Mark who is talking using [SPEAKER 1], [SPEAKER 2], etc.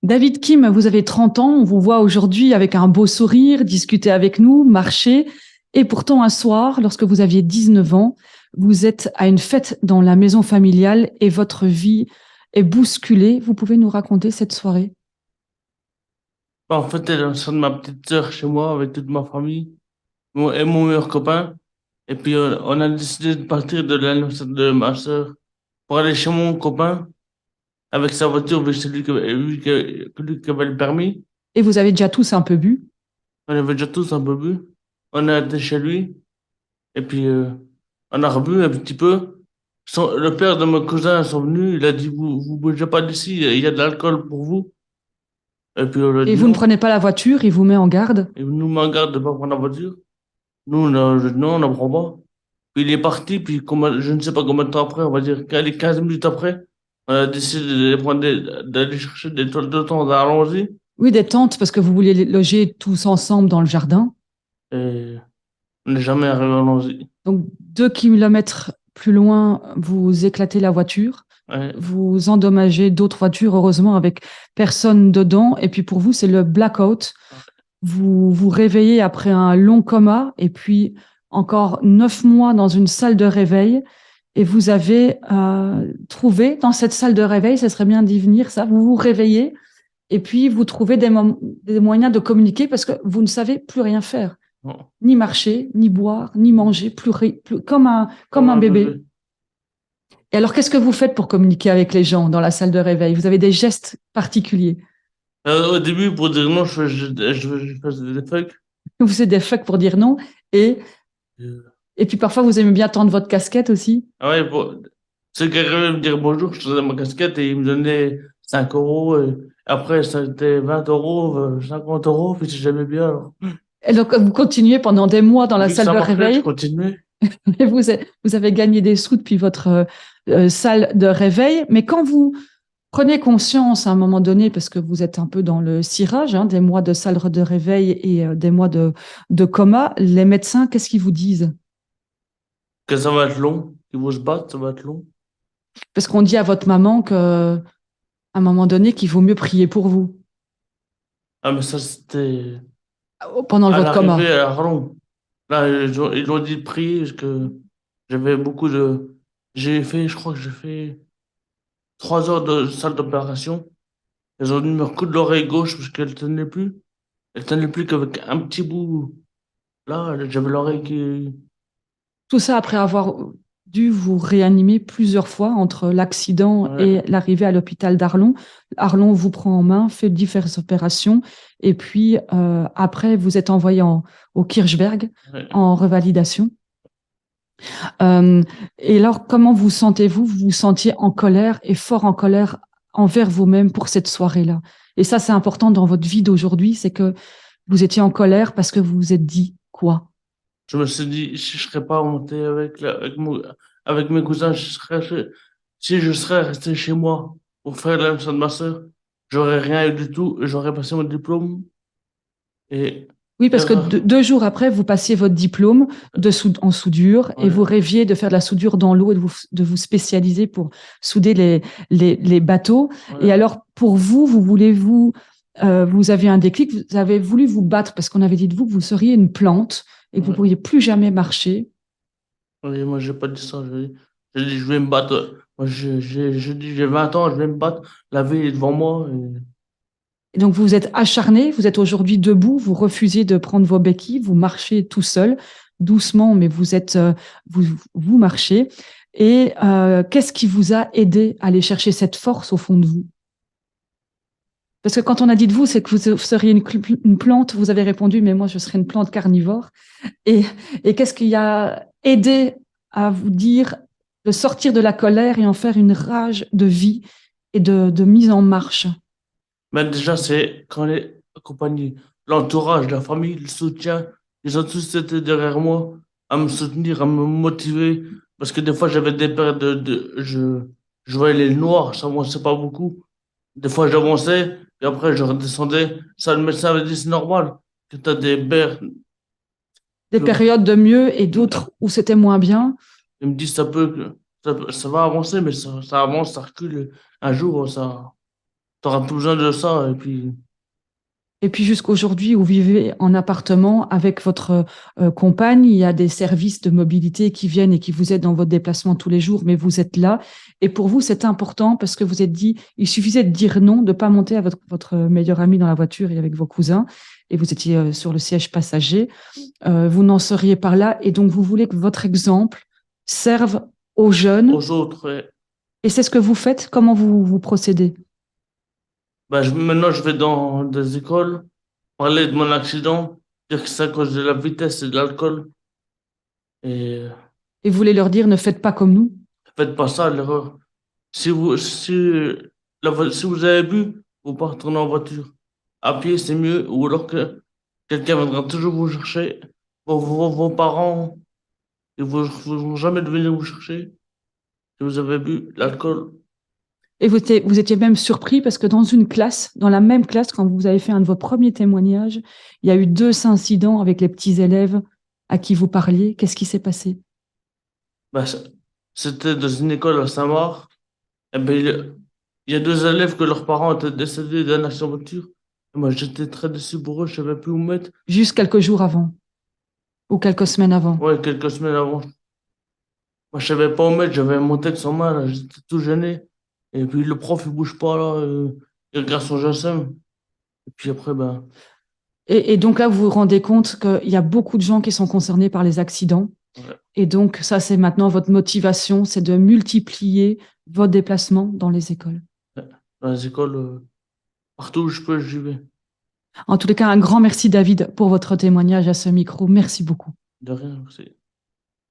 [SPEAKER 1] David Kim, vous avez 30 ans, on vous voit aujourd'hui avec un beau sourire, discuter avec nous, marcher. Et pourtant, un soir, lorsque vous aviez 19 ans, vous êtes à une fête dans la maison familiale et votre vie est bousculée. Vous pouvez nous raconter cette soirée?
[SPEAKER 2] En fait, elle est de ma petite sœur chez moi avec toute ma famille et mon meilleur copain. Et puis, on a décidé de partir de l'anniversaire de ma sœur pour aller chez mon copain avec sa voiture, vu que c'est lui qui avait le permis.
[SPEAKER 1] Et vous avez déjà tous un peu bu.
[SPEAKER 2] On avait déjà tous un peu bu. On a été chez lui et puis on a rebu un petit peu. Le père de mon cousin sont venus. Il a dit, vous bougez pas d'ici, il y a de l'alcool pour vous. Et puis, on a
[SPEAKER 1] Et
[SPEAKER 2] dit
[SPEAKER 1] vous ne
[SPEAKER 2] non.
[SPEAKER 1] prenez pas la voiture, il vous met en garde.
[SPEAKER 2] Il nous met en garde de pas prendre la voiture. Nous, non, on n'en prend pas. Puis il est parti, puis je ne sais pas combien de temps après, on va dire 15 minutes après, on a décidé d'aller chercher des toiles de temps à Allons-y.
[SPEAKER 1] Oui, des tentes, parce que vous vouliez loger tous ensemble dans le jardin.
[SPEAKER 2] Et on n'est jamais arrivé à Allons-y.
[SPEAKER 1] Donc, 2 kilomètres plus loin, vous éclatez la voiture.
[SPEAKER 2] Ouais.
[SPEAKER 1] Vous endommagez d'autres voitures, heureusement, avec personne dedans. Et puis pour vous, c'est le blackout. Vous vous réveillez après un long coma et puis encore 9 mois dans une salle de réveil. Et vous avez trouvé dans cette salle de réveil, ça serait bien d'y venir, ça, vous vous réveillez et puis vous trouvez des moyens de communiquer parce que vous ne savez plus rien faire,
[SPEAKER 2] Bon,
[SPEAKER 1] ni marcher, ni boire, ni manger, plus comme
[SPEAKER 2] comme
[SPEAKER 1] un
[SPEAKER 2] un
[SPEAKER 1] bébé.
[SPEAKER 2] bébé.
[SPEAKER 1] Et alors, qu'est-ce que vous faites pour communiquer avec les gens dans la salle de réveil? Vous avez des gestes particuliers.
[SPEAKER 2] Au début, pour dire non, je faisais des fuck.
[SPEAKER 1] Vous êtes des fuck pour dire non. Et,
[SPEAKER 2] Euh,
[SPEAKER 1] et puis parfois, vous aimez bien tendre votre casquette aussi.
[SPEAKER 2] Ah ouais, ceux qui arrivaient à me dire bonjour, je faisais ma casquette et ils me donnaient 5 euros. Et après, ça a été 20 euros, 50 euros, puis j'aimais bien. Alors.
[SPEAKER 1] Et donc, vous continuez pendant des mois dans la
[SPEAKER 2] Vu que
[SPEAKER 1] salle
[SPEAKER 2] ça
[SPEAKER 1] de
[SPEAKER 2] marchait, je
[SPEAKER 1] réveil
[SPEAKER 2] continuais.
[SPEAKER 1] et vous avez gagné des sous depuis votre salle de réveil. Mais quand vous prenez conscience à un moment donné, parce que vous êtes un peu dans le cirage, hein, des mois de salle de réveil et des mois de coma, les médecins, qu'est-ce qu'ils vous disent?
[SPEAKER 2] Que ça va être long, qu'ils vont se battre, ça va être long.
[SPEAKER 1] Parce qu'on dit à votre maman qu'à un moment donné, qu'il vaut mieux prier pour vous
[SPEAKER 2] Ah, mais ça, c'était
[SPEAKER 1] pendant
[SPEAKER 2] à
[SPEAKER 1] votre
[SPEAKER 2] l'arrivée
[SPEAKER 1] coma.
[SPEAKER 2] à Arlon. Là, ils ont dit de prier parce que j'avais beaucoup de. Je crois que j'ai fait 3 heures de salle d'opération. Ils ont dû me recoudre l'oreille gauche parce qu'elle tenait plus. Elle tenait plus qu'avec un petit bout. Là, j'avais l'oreille qui.
[SPEAKER 1] Tout ça après avoir dû vous réanimer plusieurs fois entre l'accident
[SPEAKER 2] Ouais,
[SPEAKER 1] et l'arrivée à l'hôpital d'Arlon. Arlon vous prend en main, fait diverses opérations, et puis après, vous êtes envoyé au Kirchberg
[SPEAKER 2] ouais.
[SPEAKER 1] en revalidation. Euh, et alors, comment vous sentez-vous? Vous vous sentiez en colère et fort en colère envers vous-même pour cette soirée-là. Et ça, c'est important dans votre vie d'aujourd'hui, c'est que vous étiez en colère parce que vous vous êtes dit quoi?
[SPEAKER 2] Je me suis dit, si je serais pas monté avec mes cousins, si je serais resté chez moi pour faire la leçon de ma sœur, j'aurais rien eu du tout, j'aurais passé mon diplôme et
[SPEAKER 1] Oui, parce que
[SPEAKER 2] l'erreur,
[SPEAKER 1] 2 jours après, vous passiez votre diplôme en soudure et vous
[SPEAKER 2] ouais,
[SPEAKER 1] rêviez de faire de la soudure dans l'eau et de vous spécialiser pour souder les bateaux. Et
[SPEAKER 2] ouais,
[SPEAKER 1] alors, pour vous, vous avez un déclic, vous avez voulu vous battre parce qu'on avait dit de vous que vous seriez une plante et que vous ne
[SPEAKER 2] ouais.
[SPEAKER 1] pourriez plus jamais marcher.
[SPEAKER 2] Oui, moi, j'ai pas dit ça, j'ai dit, je vais me battre. Moi, j'ai dit, j'ai 20 ans, je vais me battre, la vie est devant moi.
[SPEAKER 1] Et donc, vous vous êtes acharné, vous êtes aujourd'hui debout, vous refusez de prendre vos béquilles, vous marchez tout seul, doucement, mais vous marchez. Et qu'est-ce qui vous a aidé à aller chercher cette force au fond de vous? Parce que quand on a dit de vous, c'est que vous seriez une plante, vous avez répondu, mais moi, je serais une plante carnivore. Et, et qu'est-ce qui a aidé à vous dire de sortir de la colère et en faire une rage de vie et de mise en marche?
[SPEAKER 2] Mais déjà, c'est quand les compagnies, l'entourage, la famille, le soutien, ils ont tous été derrière moi à me soutenir, à me motiver. Parce que des fois, j'avais des périodes je voyais les noirs, ça m'avançait pas beaucoup. Des fois, j'avançais, et après, je redescendais. Ça, le médecin avait dit, c'est normal que tu as des berres.
[SPEAKER 1] Des périodes de mieux et d'autres où c'était moins bien.
[SPEAKER 2] Il me dit, ça va avancer, mais ça avance, ça recule. Un jour, t'auras plus besoin de ça.
[SPEAKER 1] Et puis jusqu'aujourd'hui, vous vivez en appartement avec votre compagne. Il y a des services de mobilité qui viennent et qui vous aident dans votre déplacement tous les jours, mais vous êtes là. Et pour vous, c'est important parce que vous êtes dit, il suffisait de dire non, de ne pas monter avec votre meilleur ami dans la voiture et avec vos cousins. Et vous étiez sur le siège passager. Vous n'en seriez pas là. Et donc, vous voulez que votre exemple serve aux jeunes.
[SPEAKER 2] Aux autres, ouais.
[SPEAKER 1] Et c'est ce que vous faites. Comment vous procédez?
[SPEAKER 2] Ben, maintenant, je vais dans des écoles, parler de mon accident, dire que c'est à cause de la vitesse et de l'alcool. Et
[SPEAKER 1] Et vous voulez leur dire, ne faites pas comme nous.
[SPEAKER 2] faites pas ça, l'erreur. Si vous avez bu, vous pas retourner en voiture. À pied, c'est mieux, ou alors que quelqu'un viendra toujours vous chercher. Vos parents, ils ne vont jamais venir vous chercher si vous avez bu l'alcool.
[SPEAKER 1] Et vous étiez même surpris parce que dans une classe, dans la même classe, quand vous avez fait un de vos premiers témoignages, il y a eu deux incidents avec les petits élèves à qui vous parliez. Qu'est-ce qui s'est passé?
[SPEAKER 2] Ben, c'était dans une école à Saint-Marc. Eh ben, il y a deux élèves que leurs parents étaient décédés d'un accident de voiture. Et moi, j'étais très déçu pour eux, je savais plus où me mettre.
[SPEAKER 1] Juste quelques jours avant ou quelques semaines avant.
[SPEAKER 2] Ouais, quelques semaines avant. Moi, je savais pas où mettre, j'avais mon texte en main, là, j'étais tout gêné. Et puis le prof, il bouge pas, là, il regarde son GSM. Et puis après, ben,
[SPEAKER 1] Et donc là, vous vous rendez compte qu'il y a beaucoup de gens qui sont concernés par les accidents.
[SPEAKER 2] ouais,
[SPEAKER 1] Et donc ça, c'est maintenant votre motivation, c'est de multiplier vos déplacements dans les écoles.
[SPEAKER 2] ouais. Dans les écoles, partout où je peux, j'y vais.
[SPEAKER 1] En tous les cas, un grand merci David pour votre témoignage à ce micro. Merci beaucoup.
[SPEAKER 2] De rien, c'est